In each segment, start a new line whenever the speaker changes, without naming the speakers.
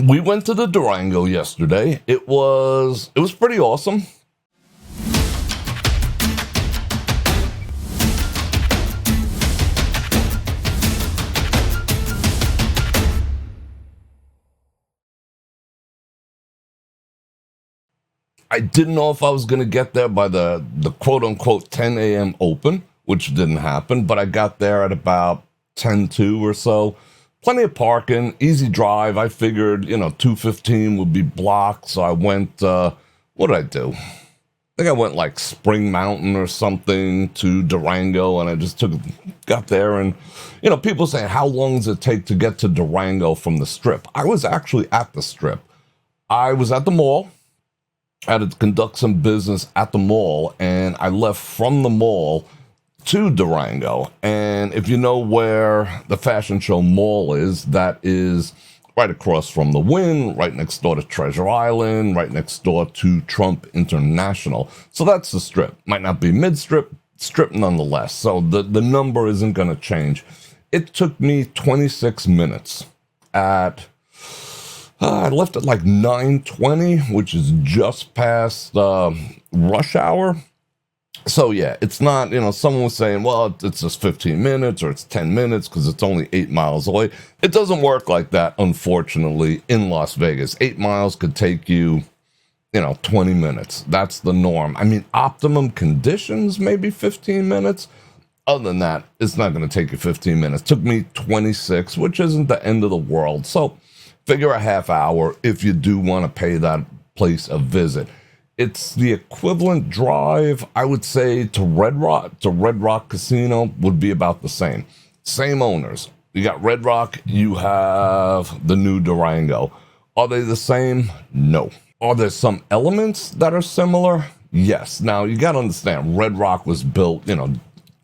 We went to the Durango yesterday. It was pretty awesome. I didn't know if I was going to get there by the quote unquote 10 a.m. open, which didn't happen, but I got there at about 10:02 or so. Plenty of parking, easy drive. I figured, 215 would be blocked, so I went, what did I do? I think I went like Spring Mountain or something to Durango, and I just got there, and, people saying, how long does it take to get to Durango from the Strip? I was actually at the Strip. I was at the mall. I had to conduct some business at the mall, and I left from the mall to Durango. And if you know where the Fashion Show Mall is, that is right across from the Wynn, right next door to Treasure Island, right next door to Trump International. So that's the Strip. Might not be mid-strip, Strip nonetheless. So the number isn't going to change. It took me 26 minutes I left at like 9:20, which is just past rush hour. So yeah, it's not, someone was saying, well, it's just 15 minutes or it's 10 minutes because it's only 8 miles away. It doesn't work like that, unfortunately, in Las Vegas. 8 miles could take you, 20 minutes. That's the norm. I mean, optimum conditions, maybe 15 minutes. Other than that, it's not going to take you 15 minutes. Took me 26, which isn't the end of the world. So figure a half hour if you do want to pay that place a visit. It's the equivalent drive, I would say, to Red Rock Casino would be about the same. Same owners. You got Red Rock, you have the new Durango. Are they the same? No. Are there some elements that are similar? Yes. Now, you got to understand, Red Rock was built,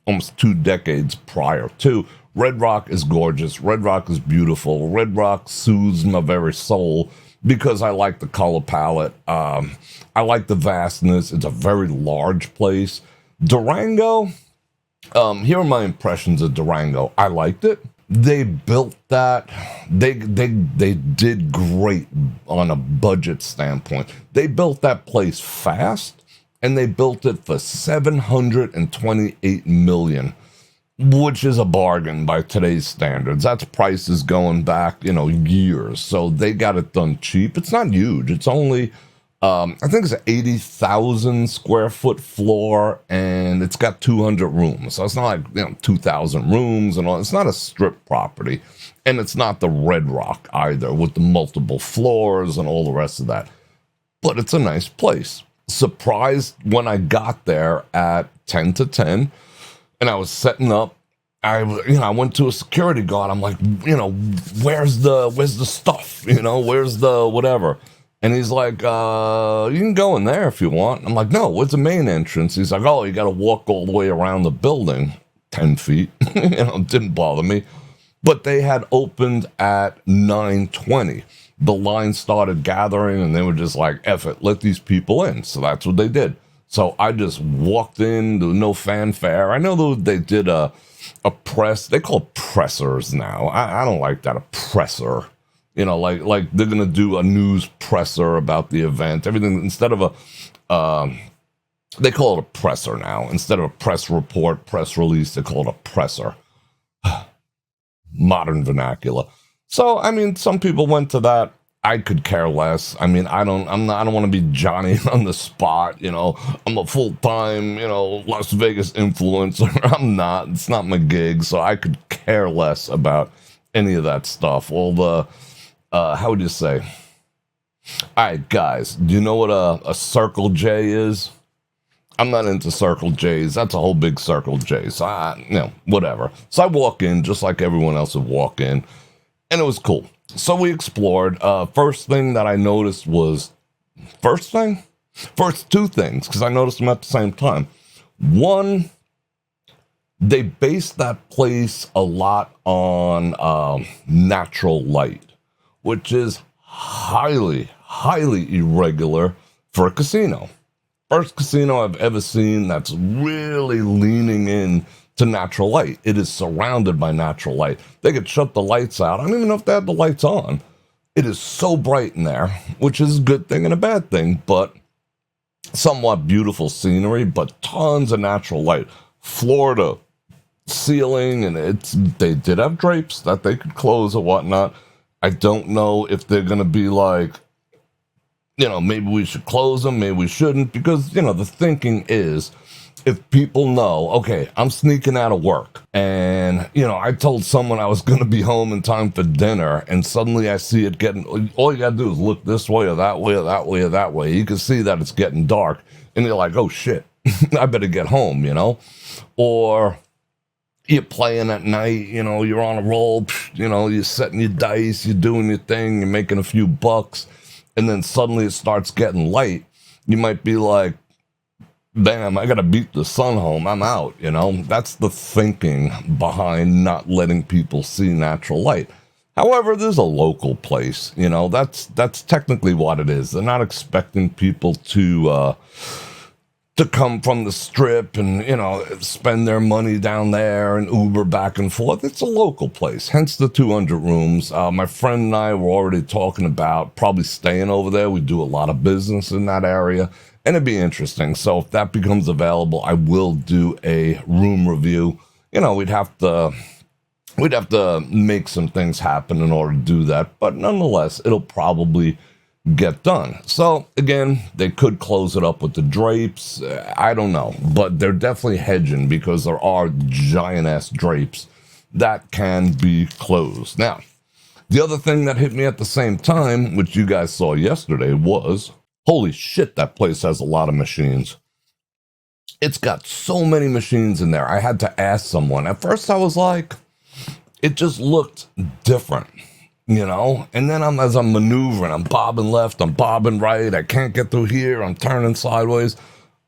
almost 2 decades prior to. Red Rock is gorgeous. Red Rock is beautiful. Red Rock soothes my very soul because I like the color palette. I like the vastness. It's a very large place. Durango, here are my impressions of Durango. I liked it. They built that. They did great on a budget standpoint. They built that place fast, and they built it for $728 million. Which is a bargain by today's standards. That's prices going back, years. So they got it done cheap. It's not huge. It's only, I think it's an 80,000 square foot floor, and it's got 200 rooms. So it's not like, 2,000 rooms and all. It's not a strip property. And it's not the Red Rock either with the multiple floors and all the rest of that. But it's a nice place. Surprised when I got there at 10 to 10. And I was setting up. I went to a security guard. I'm like, where's the stuff? Where's the whatever? And he's like, you can go in there if you want. I'm like, no, where's the main entrance? He's like, oh, you got to walk all the way around the building, 10 feet. It didn't bother me. But they had opened at 9:20. The line started gathering, and they were just like, F it, let these people in. So that's what they did. So I just walked in, there was no fanfare. I know they did a press. They call it pressers now. I don't like that, a presser. Like they're going to do a news presser about the event. Everything, instead of they call it a presser now. Instead of a press report, press release, they call it a presser. Modern vernacular. So, I mean, some people went to that. I could care less. I mean, I don't want to be Johnny on the spot. I'm a full-time, Las Vegas influencer. I'm not. It's not my gig. So I could care less about any of that stuff. All the, how would you say? All right, guys, do you know what a Circle J is? I'm not into Circle J's. That's a whole big Circle J. So, whatever. So I walk in just like everyone else would walk in. And it was cool. So we explored. First thing that I noticed was, first two things, because I noticed them at the same time. One, they based that place a lot on natural light, which is highly, highly irregular for a casino. First casino I've ever seen that's really leaning in to natural light. It is surrounded by natural light. They could shut the lights out. I don't even know if they had the lights on. It is so bright in there, which is a good thing and a bad thing, but somewhat beautiful scenery, but tons of natural light. Florida ceiling, and they did have drapes that they could close or whatnot. I don't know if they're going to be like, maybe we should close them, maybe we shouldn't, because, the thinking is, if people know, okay, I'm sneaking out of work, and, I told someone I was going to be home in time for dinner, and suddenly I see it getting, all you got to do is look this way or that way or that way or that way. You can see that it's getting dark, and you're like, oh shit, I better get home, Or you're playing at night, you're on a roll, you're setting your dice, you're doing your thing, you're making a few bucks, and then suddenly it starts getting light. You might be like, damn, I gotta beat the sun home, I'm out, That's the thinking behind not letting people see natural light. However, there's a local place, that's technically what it is. They're not expecting people to come from the strip and, spend their money down there and Uber back and forth. It's a local place, hence the 200 rooms. My friend and I were already talking about probably staying over there. We do a lot of business in that area, and it'd be interesting. So if that becomes available, I will do a room review. We'd have to make some things happen in order to do that, but nonetheless, it'll probably get done. So again, they could close it up with the drapes. I don't know, but they're definitely hedging because there are giant ass drapes that can be closed. Now, the other thing that hit me at the same time, which you guys saw yesterday, was holy shit, that place has a lot of machines. It's got so many machines in there. I had to ask someone. At first I was like, it just looked different. And then as I'm maneuvering, I'm bobbing left, I'm bobbing right, I can't get through here, I'm turning sideways.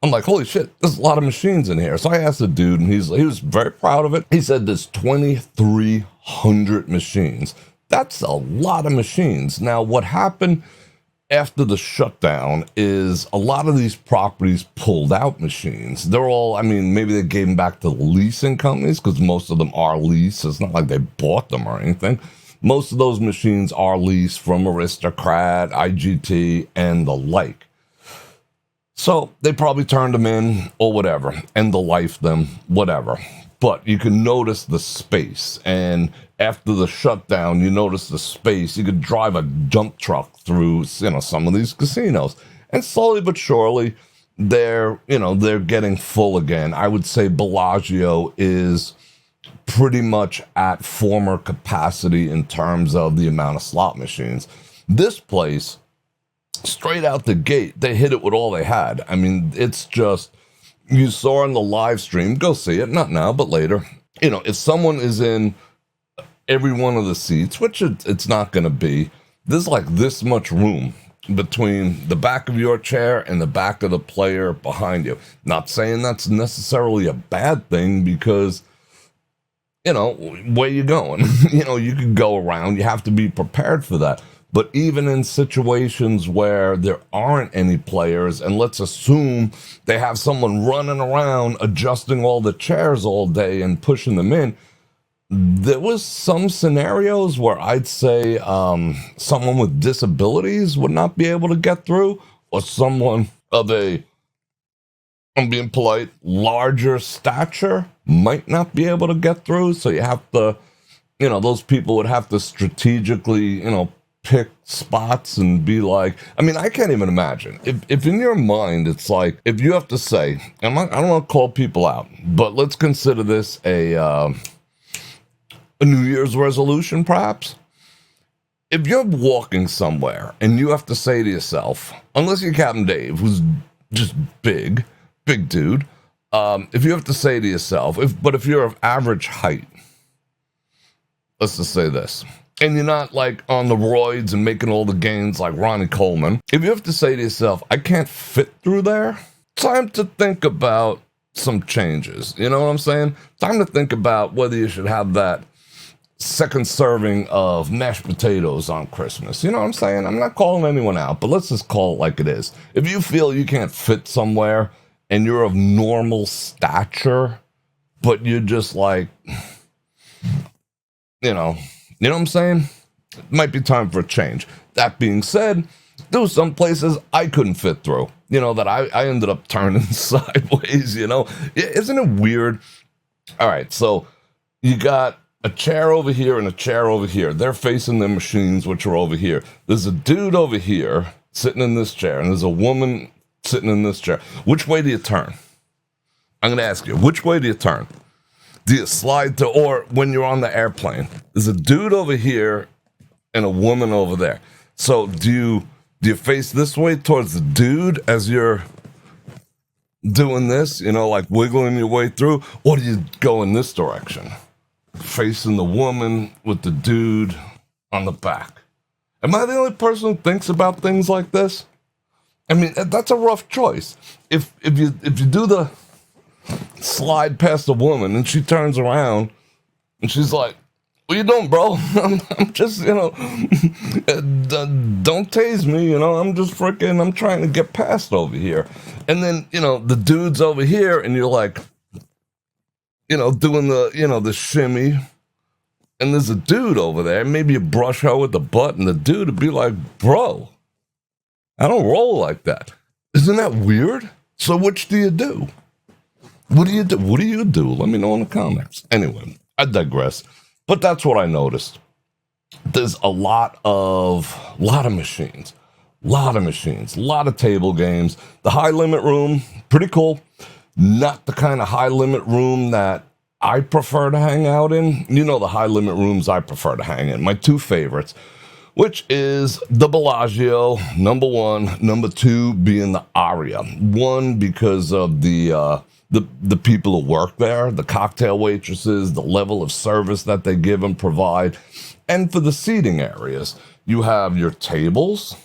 I'm like, holy shit, there's a lot of machines in here. So I asked the dude, and he was very proud of it. He said there's 2,300 machines. That's a lot of machines. Now, what happened after the shutdown is a lot of these properties pulled out machines. They're all, maybe they gave them back to leasing companies because most of them are leased. It's not like they bought them or anything. Most of those machines are leased from Aristocrat, IGT, and the like. So they probably turned them in or whatever, and the life them, whatever. But you can notice the space. And after the shutdown, you notice the space. You could drive a dump truck through, some of these casinos. And slowly but surely, they're getting full again. I would say Bellagio is pretty much at former capacity in terms of the amount of slot machines. This place, straight out the gate, they hit it with all they had. It's just, you saw on the live stream, go see it, not now, but later. If someone is in every one of the seats, which it's not going to be, there's like this much room between the back of your chair and the back of the player behind you. Not saying that's necessarily a bad thing because where you going? You can go around. You have to be prepared for that. But even in situations where there aren't any players, and let's assume they have someone running around adjusting all the chairs all day and pushing them in, there was some scenarios where I'd say someone with disabilities would not be able to get through, or someone of I'm being polite, larger stature might not be able to get through. So you have to, those people would have to strategically, pick spots and be like, I can't even imagine. If in your mind, it's like, if you have to say, I don't want to call people out, but let's consider this a New Year's resolution, perhaps. If you're walking somewhere and you have to say to yourself, unless you're Captain Dave, who's just big dude, if you have to say to yourself, if you're of average height, let's just say this, and you're not like on the roids and making all the gains like Ronnie Coleman, if you have to say to yourself, I can't fit through there, time to think about some changes. You know what I'm saying? Time to think about whether you should have that second serving of mashed potatoes on Christmas. You know what I'm saying? I'm not calling anyone out, but let's just call it like it is. If you feel you can't fit somewhere and you're of normal stature, but you're just like, you know what I'm saying? It might be time for a change. That being said, there were some places I couldn't fit through, that I ended up turning sideways, Isn't it weird? All right, so you got a chair over here and a chair over here. They're facing their machines, which are over here. There's a dude over here sitting in this chair, and there's a woman sitting in this chair. Which way do you turn? I'm going to ask you, which way do you turn? Do you slide to, or when you're on the airplane, there's a dude over here and a woman over there. So do you face this way towards the dude as you're doing this, like wiggling your way through, or do you go in this direction, facing the woman with the dude on the back? Am I the only person who thinks about things like this? I mean, that's a rough choice. If you do the slide past the woman and she turns around and she's like, "What you doing, bro?" I'm just, don't tase me, I'm trying to get past over here. And then, the dude's over here and you're like, doing the shimmy. And there's a dude over there. Maybe you brush her with the butt and the dude would be like, "Bro, I don't roll like that." Isn't that weird? So which do you do? What do you do? What do you do? Let me know in the comments. Anyway, I digress. But that's what I noticed. There's a lot of machines, a lot of table games. The high limit room, pretty cool. Not the kind of high limit room that I prefer to hang out in. The high limit rooms I prefer to hang in. My two favorites, which is the Bellagio, number one. Number two being the Aria. One, because of the people who work there, the cocktail waitresses, the level of service that they give and provide. And for the seating areas, you have your tables,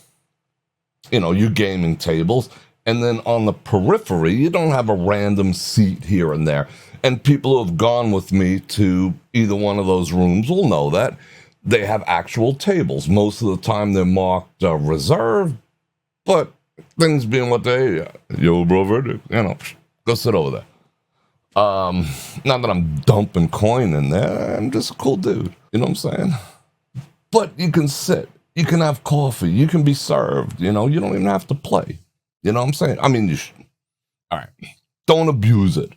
your gaming tables. And then on the periphery, you don't have a random seat here and there. And people who have gone with me to either one of those rooms will know that they have actual tables. Most of the time they're marked reserved, but things being what they, yo, Bror Fredrik, go sit over there. Not that I'm dumping coin in there. I'm just a cool dude. You know what I'm saying? But you can sit. You can have coffee. You can be served. You don't even have to play. You know what I'm saying? I mean, you should. All right. Don't abuse it.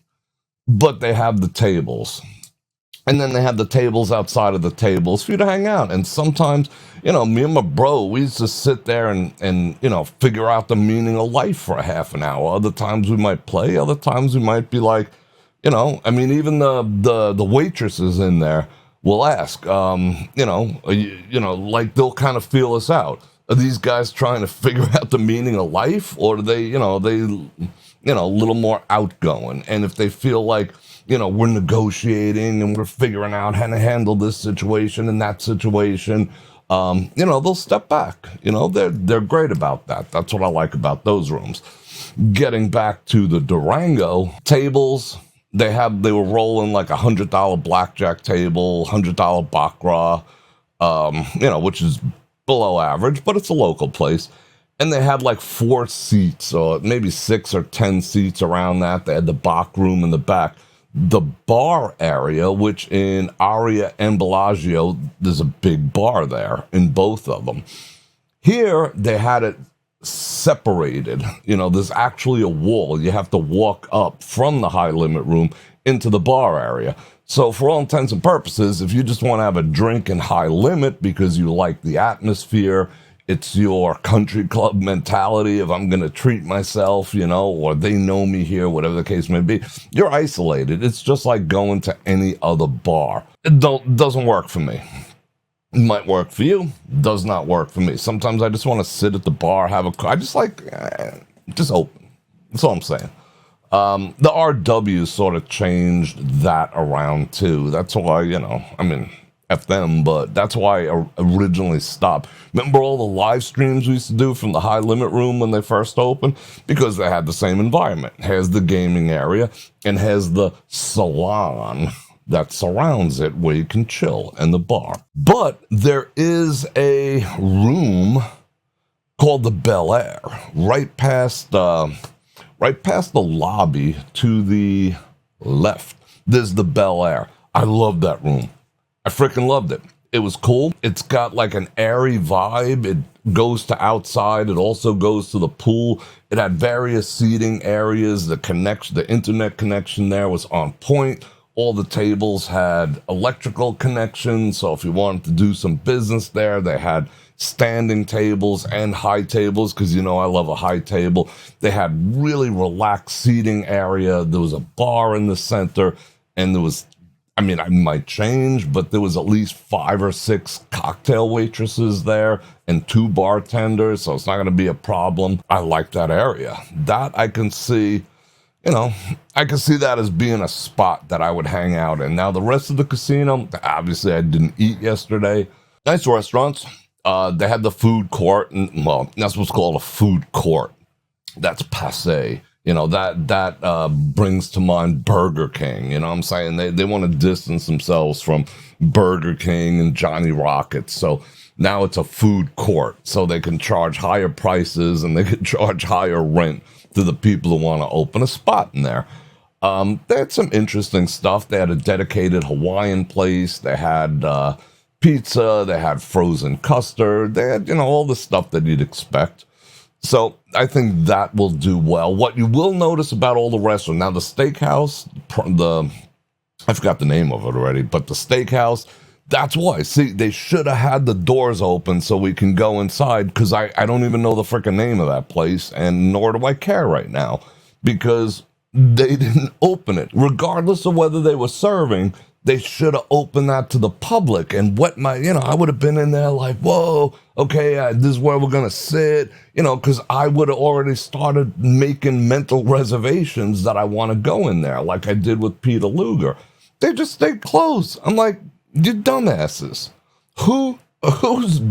But they have the tables. And then they have the tables outside of the tables for you to hang out. And sometimes, me and my bro, we used to sit there and figure out the meaning of life for a half an hour. Other times we might play. Other times we might be like, even the waitresses in there will ask, like they'll kind of feel us out. Are these guys trying to figure out the meaning of life? Or do they, a little more outgoing? And if they feel like, we're negotiating and we're figuring out how to handle this situation and that situation, they'll step back. They're great about that. That's what I like about those rooms. Getting back to the Durango tables, they were rolling like $100 blackjack table, $100 baccarat, which is below average, but it's a local place. And they had like 4 seats or maybe 6 or 10 seats around that. They had the back room in the back. The bar area, which in Aria and Bellagio, there's a big bar there in both of them. Here, they had it separated. There's actually a wall. You have to walk up from the high limit room into the bar area. So for all intents and purposes, if you just want to have a drink in high limit because you like the atmosphere, it's your country club mentality of I'm going to treat myself, or they know me here, whatever the case may be. You're isolated. It's just like going to any other bar. It doesn't work for me. It might work for you. Does not work for me. Sometimes I just want to sit at the bar, I just like, just open. That's all I'm saying. The RW sort of changed that around too. That's why, F them, but that's why I originally stopped. Remember all the live streams we used to do from the high limit room when they first opened? Because they had the same environment. Has the gaming area and has the salon that surrounds it where you can chill and the bar. But there is a room called the Belair right past the lobby to the left. There's the Belair. I love that room. I freaking loved it. It was cool. It's got like an airy vibe. goes to outside. It also goes to the pool. It had various seating areas. The internet connection there was on point. All the tables had electrical connections. So if you wanted to do some business there, they had standing tables and high tables, because I love a high table. They had really relaxed seating area. There was a bar in the center, and there was, I might change, but there was at least 5 or 6 cocktail waitresses there and 2 bartenders, so it's not going to be a problem. I like that area. That I can see, I can see that as being a spot that I would hang out in. Now, the rest of the casino, obviously I didn't eat yesterday. Nice restaurants. They had the food court, and well, that's what's called a food court. That's passe. That brings to mind Burger King. You know what I'm saying? They want to distance themselves from Burger King and Johnny Rockets. So now it's a food court. So they can charge higher prices and they can charge higher rent to the people who want to open a spot in there. They had some interesting stuff. They had a dedicated Hawaiian place. They had pizza. They had frozen custard. They had, all the stuff that you'd expect. So I think that will do well. What you will notice about all the restaurants, now the steakhouse, I forgot the name of it already, but the steakhouse, that's why. See, they should have had the doors open so we can go inside, because I don't even know the freaking name of that place, and nor do I care right now, because they didn't open it. Regardless of whether they were serving, they should have opened that to the public and I would have been in there like, whoa, okay, this is where we're going to sit, because I would have already started making mental reservations that I want to go in there, like I did with Peter Luger. They just stayed closed. I'm like, you dumbasses. Whose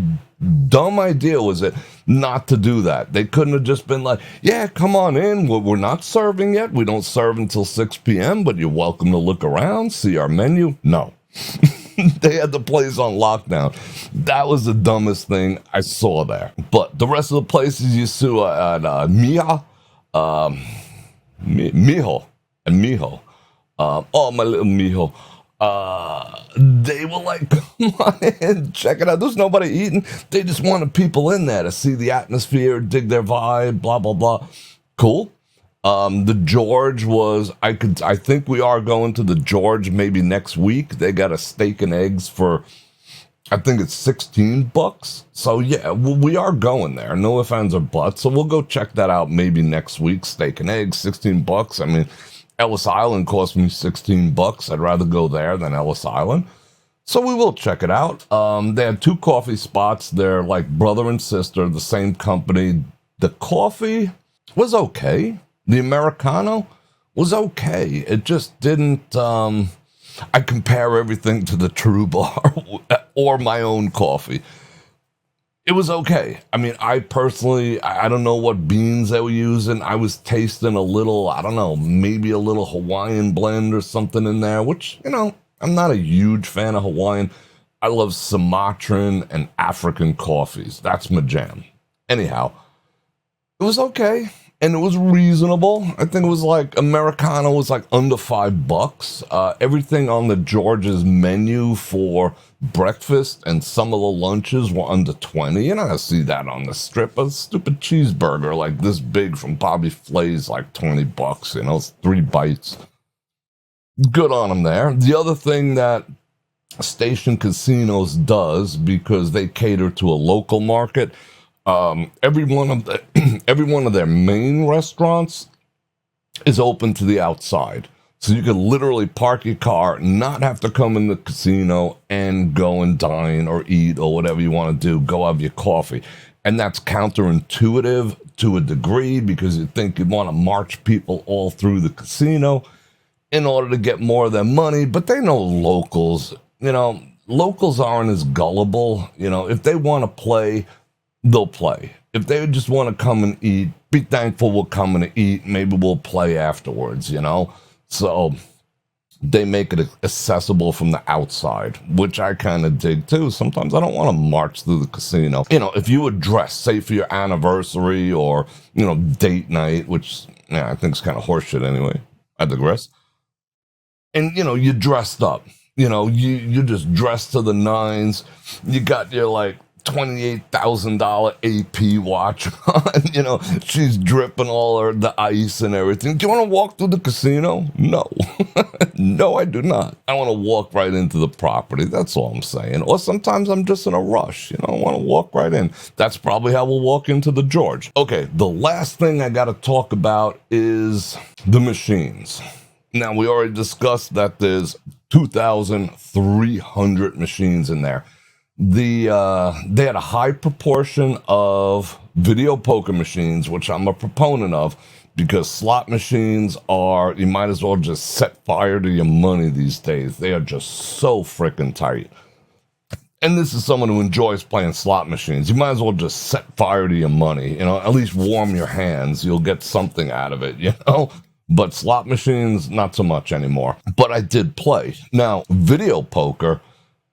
dumb idea was it not to do that? They couldn't have just been like, yeah, come on in. We're not serving yet. We don't serve until 6 p.m., but you're welcome to look around, see our menu. No. They had the place on lockdown. That was the dumbest thing I saw there. But the rest of the places you saw at Miho, and Miho. Oh, my little Miho. They were like, come on in, check it out. There's nobody eating. They just wanted people in there to see the atmosphere, dig their vibe, blah, blah, blah. Cool. The George was, I think we are going to the George maybe next week. They got a steak and eggs for, I think it's $16. So yeah, we are going there. No ifs, ands, or buts. So we'll go check that out maybe next week. Steak and eggs, $16. Ellis Island cost me $16. I'd rather go there than Ellis Island. So we will check it out. They had 2 coffee spots. They're like brother and sister, the same company. The coffee was okay. The Americano was okay. It just didn't, I compare everything to the True Bar or my own coffee. It was okay. I personally, I don't know what beans they were using. I was tasting a little, I don't know, maybe a little Hawaiian blend or something in there, which, I'm not a huge fan of Hawaiian. I love Sumatran and African coffees. That's my jam. Anyhow, it was okay. And it was reasonable. I think it was like, Americano was like under $5. Everything on the George's menu for breakfast and some of the lunches were under 20. You're not going to see that on the strip. A stupid cheeseburger like this big from Bobby Flay's like $20. It's 3 bites. Good on them there. The other thing that Station Casinos does, because they cater to a local market, every one of their main restaurants is open to the outside. So you can literally park your car, not have to come in the casino and go and dine or eat or whatever you want to do. Go have your coffee. And that's counterintuitive to a degree, because you think you want to march people all through the casino in order to get more of their money. But they know locals, locals aren't as gullible. If they want to play, they'll play. If they just want to come and eat, be thankful we'll come and eat. Maybe we'll play afterwards, So they make it accessible from the outside, which I kind of dig too. Sometimes I don't want to march through the casino. If you were dressed, say for your anniversary or, date night, which I think is kind of horseshit anyway. I digress. And, you dressed up. You're just dressed to the nines. You got your, $28,000 AP watch on. She's dripping the ice and everything. Do you want to walk through the casino? No. No, I do not. I want to walk right into the property. That's all I'm saying. Or sometimes I'm just in a rush. I want to walk right in. That's probably how we'll walk into the George. Okay, the last thing I got to talk about is the machines. Now, we already discussed that there's 2,300 machines in there. They had a high proportion of video poker machines, which I'm a proponent of, because slot machines you might as well just set fire to your money these days. They are just so freaking tight. And this is someone who enjoys playing slot machines. You might as well just set fire to your money, at least warm your hands. You'll get something out of it, But slot machines, not so much anymore. But I did play. Now, video poker,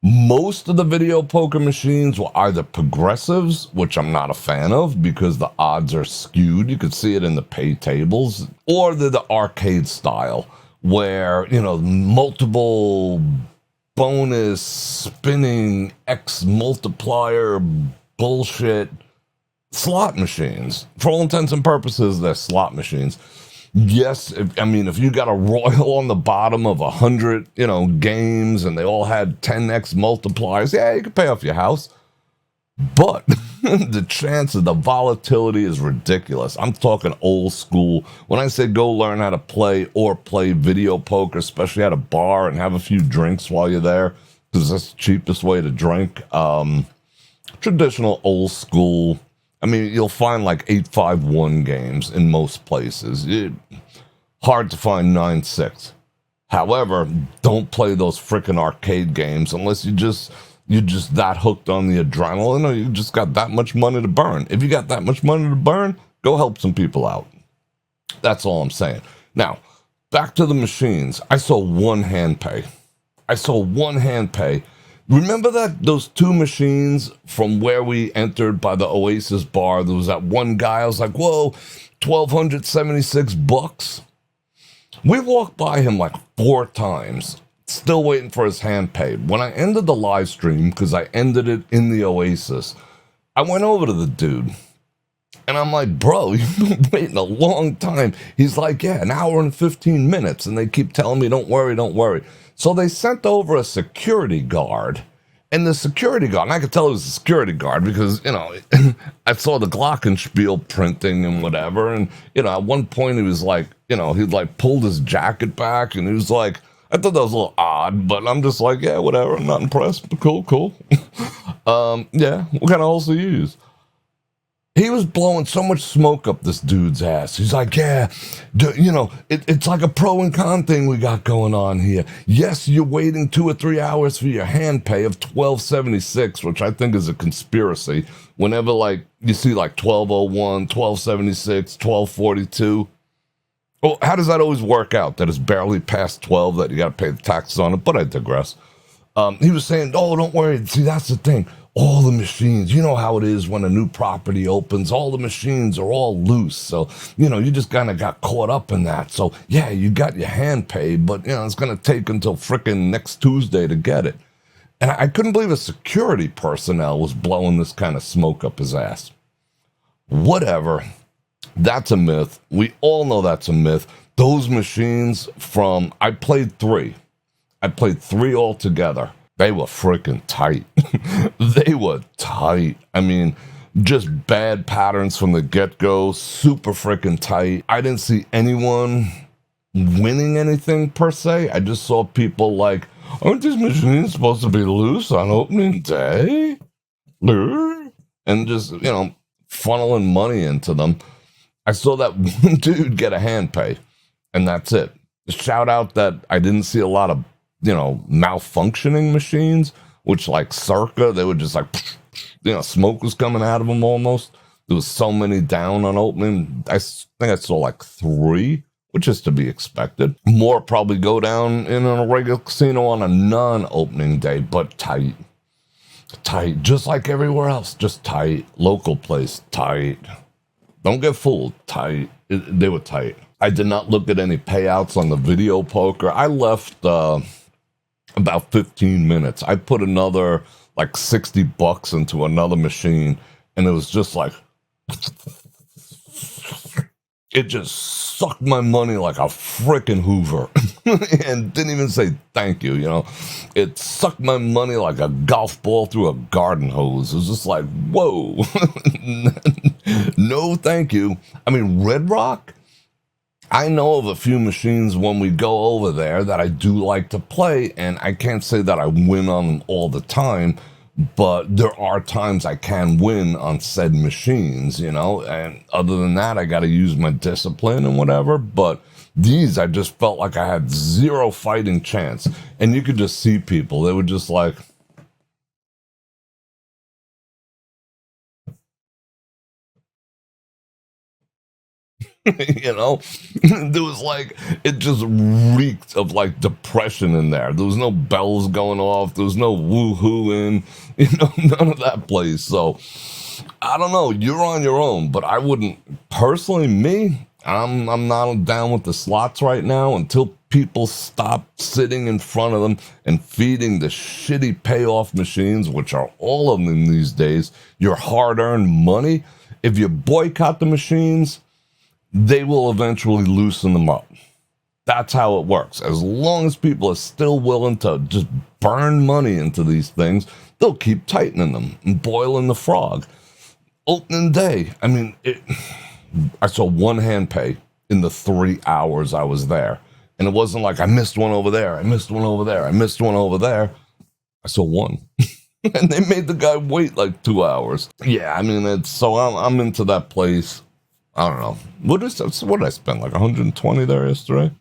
most of the video poker machines were either progressives, which I'm not a fan of because the odds are skewed. You could see it in the pay tables. Or they're the arcade style where, multiple bonus spinning X multiplier bullshit slot machines. For all intents and purposes, they're slot machines. Yes, if you got a royal on the bottom of 100, games and they all had 10x multipliers, yeah, you could pay off your house. But the the volatility is ridiculous. I'm talking old school. When I say go learn how to play video poker, especially at a bar and have a few drinks while you're there, because that's the cheapest way to drink. Traditional old school. You'll find like 851 games in most places. Hard to find 9-6. However, don't play those freaking arcade games unless you're just that hooked on the adrenaline, or you just got that much money to burn. If you got that much money to burn, go help some people out. That's all I'm saying. Now, back to the machines. I saw one hand pay. Remember those two machines from where we entered by the Oasis bar? There was that one guy. I was like, whoa, $1,276. We walked by him like 4 times, still waiting for his hand paid. When I ended the live stream, because I ended it in the Oasis, I went over to the dude. And I'm like, bro, you've been waiting a long time. He's like, yeah, an hour and 15 minutes. And they keep telling me, don't worry. So they sent over a security guard. And the security guard, and I could tell it was a security guard because, I saw the Glockenspiel printing and whatever. And, at one point he was like, he'd like pulled his jacket back and he was like, I thought that was a little odd, but I'm just like, yeah, whatever. I'm not impressed, but cool. Yeah, what kind of holes do you use? He was blowing so much smoke up this dude's ass. He's like, yeah, it's like a pro and con thing we got going on here. Yes, you're waiting 2 or 3 hours for your hand pay of $1,276, which I think is a conspiracy. Whenever, you see, $1,201, $1,276, $1,242. Well, how does that always work out? That it's barely past 12 that you got to pay the taxes on it, but I digress. He was saying, oh, don't worry. See, that's the thing. All the machines, you know how it is when a new property opens, all the machines are all loose. So, you just kind of got caught up in that. So, yeah, you got your hand paid, but, it's going to take until frickin' next Tuesday to get it. And I couldn't believe a security personnel was blowing this kind of smoke up his ass. Whatever. That's a myth. We all know that's a myth. Those machines I played 3. I played 3 altogether. They were freaking tight. They were tight. Just bad patterns from the get-go, super freaking tight. I didn't see anyone winning anything per se. I just saw people like, aren't these machines supposed to be loose on opening day? And just, funneling money into them. I saw that one dude get a hand pay, and that's it. Shout out that I didn't see a lot of malfunctioning machines, which circa, they would just smoke was coming out of them almost. There was so many down on opening. I think I saw 3, which is to be expected. More probably go down in a regular casino on a non-opening day, but tight. Tight, just like everywhere else, just tight. Local place, tight. Don't get fooled, tight. They were tight. I did not look at any payouts on the video poker. I left about 15 minutes. I put another like $60 into another machine, and it was just like it just sucked my money like a frickin' Hoover and didn't even say thank you, you know. It sucked my money like a golf ball through a garden hose. It was just like, whoa. No thank you. I mean, Red Rock, I know of a few machines when we go over there that I do like to play, and I can't say that I win on them all the time, but there are times I can win on said machines, you know, and other than that, I got to use my discipline and whatever. But these, I just felt like I had zero fighting chance. And you could just see people, they were just like, you know, there was like, it just reeked of like depression in there. There was no bells going off, there was no woo-hooing, you know, none of that place. So I don't know, you're on your own, but I wouldn't personally, me, I'm not down with the slots right now until people stop sitting in front of them and feeding the shitty payoff machines, which are all of them these days, your hard-earned money. If you boycott the machines, they will eventually loosen them up. That's how it works. As long as people are still willing to just burn money into these things, they'll keep tightening them and boiling the frog. Opening day, I mean, I saw one hand pay in the 3 hours I was there. And it wasn't like I missed one over there, I missed one over there, I missed one over there. I saw one. And they made the guy wait like 2 hours. Yeah, I mean, I'm into that place. I don't know. What did I spend? Like 120 there yesterday?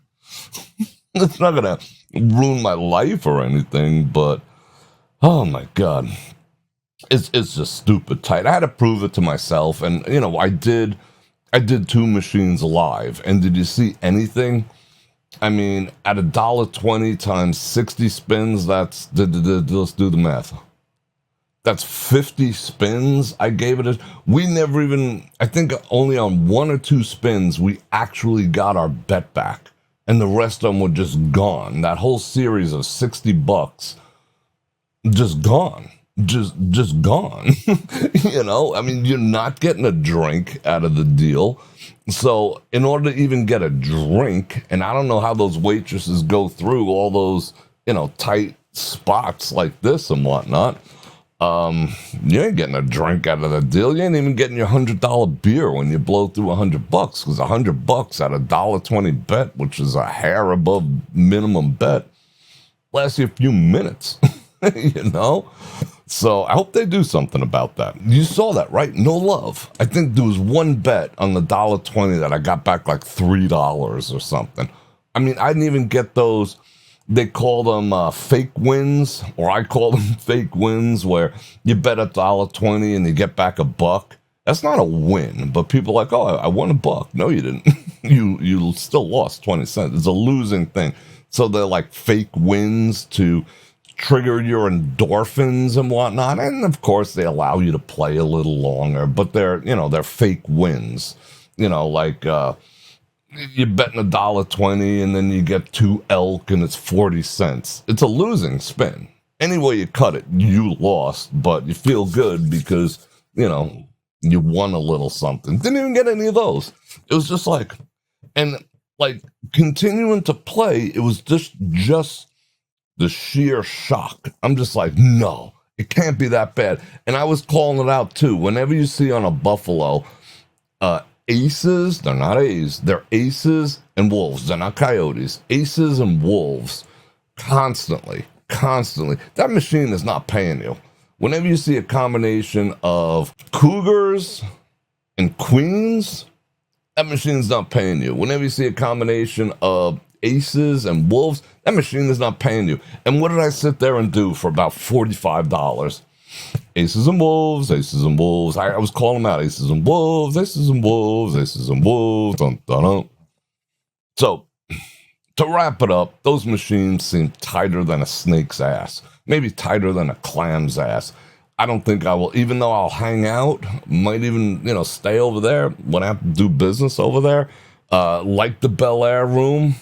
It's not gonna ruin my life or anything, but oh my god. It's just stupid tight. I had to prove it to myself, and you know, I did 2 machines live, and did you see anything? I mean, at $1.20 times 60 spins, let's do the math. That's 50 spins I gave it. We never even, I think only on 1 or 2 spins, we actually got our bet back. And the rest of them were just gone. That whole series of $60, just gone. Just gone. You know, I mean, you're not getting a drink out of the deal. So in order to even get a drink, and I don't know how those waitresses go through all those, you know, tight spots like this and whatnot. You ain't getting a drink out of the deal. You ain't even getting your $100 beer when you blow through $100, because $100 at $1.20 bet, which is a hair above minimum bet, lasts you a few minutes. You know? So I hope they do something about that. You saw that, right? No love. I think there was one bet on the $1.20 that I got back like $3 or something. I mean, I didn't even get those. They call them fake wins, or I call them fake wins, where you bet $1.20 and you get back $1. That's not a win, but people are like, oh, I won $1. No, you didn't. You still lost 20 cents. It's a losing thing. So they're like fake wins to trigger your endorphins and whatnot. And of course, they allow you to play a little longer, but they're fake wins. You know, like you're betting $1.20 and then you get 2 elk and it's 40 cents. It's a losing spin. Any way you cut it, you lost, but you feel good because, you know, you won a little something. Didn't even get any of those. It was just like, and like continuing to play, it was just the sheer shock. I'm just like, no, it can't be that bad. And I was calling it out too. Whenever you see on a buffalo, aces, they're not A's, they're aces and wolves. They're not coyotes. Aces and wolves. Constantly. That machine is not paying you. Whenever you see a combination of cougars and queens, that machine's not paying you. Whenever you see a combination of aces and wolves, that machine is not paying you. And what did I sit there and do for about $45? Aces and wolves, aces and wolves. I was calling them out. Aces and wolves, aces and wolves, aces and wolves. Dun, dun, dun. So, to wrap it up, those machines seem tighter than a snake's ass. Maybe tighter than a clam's ass. I don't think I will, even though I'll hang out, might even, stay over there when I have to do business over there. Like the Belair room,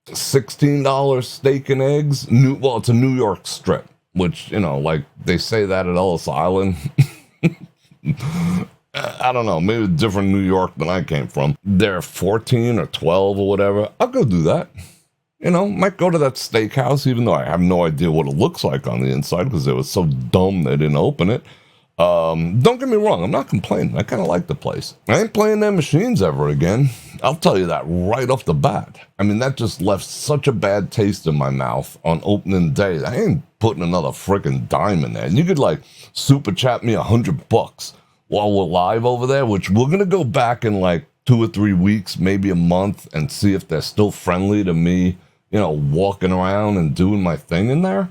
$16 steak and eggs. It's a New York strip. which, you know, like they say that at Ellis Island. I don't know, maybe different New York than I came from. They're 14 or 12 or whatever. I'll go do that. You know, might go to that steakhouse, even though I have no idea what it looks like on the inside because they were so dumb they didn't open it. Don't get me wrong, I'm not complaining. I kind of like the place. I ain't playing their machines ever again. I'll tell you that right off the bat. I mean, that just left such a bad taste in my mouth on opening day. I ain't putting another freaking dime in there. And you could like super chat me $100 while we're live over there, which we're going to go back in like 2 or 3 weeks, maybe a month, and see if they're still friendly to me, you know, walking around and doing my thing in there.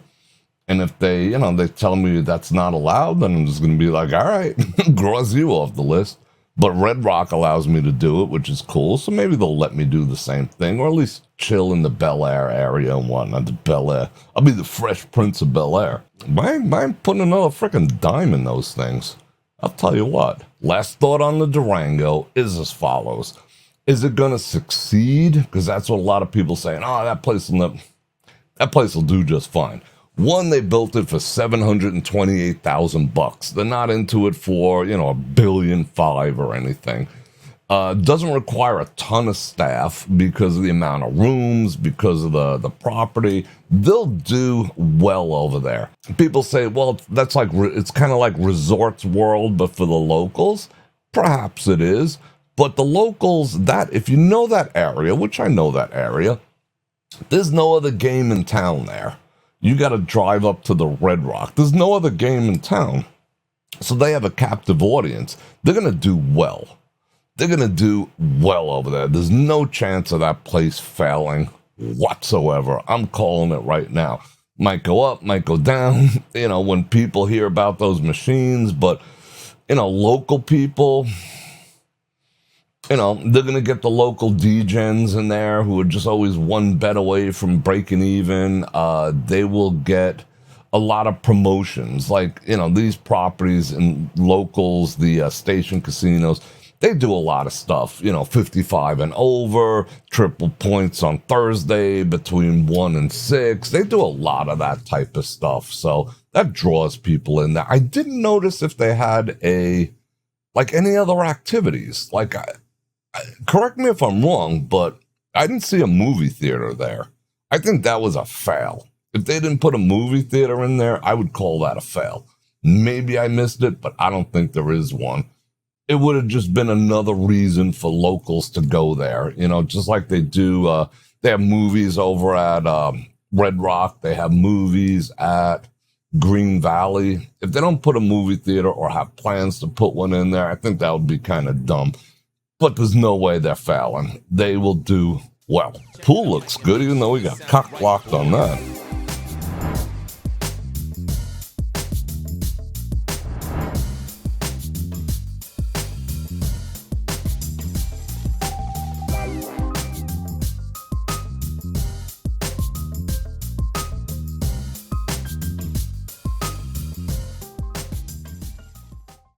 And if they, you know, they tell me that's not allowed, then I'm just going to be like, all right, cross you off the list. But Red Rock allows me to do it, which is cool. So maybe they'll let me do the same thing, or at least chill in the Belair area and whatnot. The Belair. I'll be the Fresh Prince of Belair. Why am putting another freaking dime in those things? I'll tell you what. Last thought on the Durango is as follows. Is it going to succeed? Because that's what a lot of people saying. Oh, that place will do just fine. One, they built it for $728,000. They're not into it for, you know, $1.5 billion or anything. Doesn't require a ton of staff because of the amount of rooms, because of the property. They'll do well over there. People say, well, that's like, it's kind of like Resorts World, but for the locals. Perhaps it is. But the locals, that if you know that area, which I know that area, there's no other game in town there. You got to drive up to the Red Rock. There's no other game in town. So they have a captive audience. They're going to do well. They're going to do well over there. There's no chance of that place failing whatsoever. I'm calling it right now. Might go up, might go down, you know, when people hear about those machines. But, you know, local people, you know, they're going to get the local degens in there who are just always one bet away from breaking even. They will get a lot of promotions. Like, you know, these properties and locals, the station casinos, they do a lot of stuff. You know, 55 and over, triple points on Thursday between 1 and 6. They do a lot of that type of stuff. So that draws people in there. I didn't notice if they had any other activities. Like, correct me if I'm wrong, but I didn't see a movie theater there. I think that was a fail. If they didn't put a movie theater in there, I would call that a fail. Maybe I missed it, but I don't think there is one. It would have just been another reason for locals to go there. You know, just like they do, they have movies over at Red Rock. They have movies at Green Valley. If they don't put a movie theater or have plans to put one in there, I think that would be kind of dumb. But there's no way they're failing. They will do well. Pool looks good, even though we got cock blocked on that.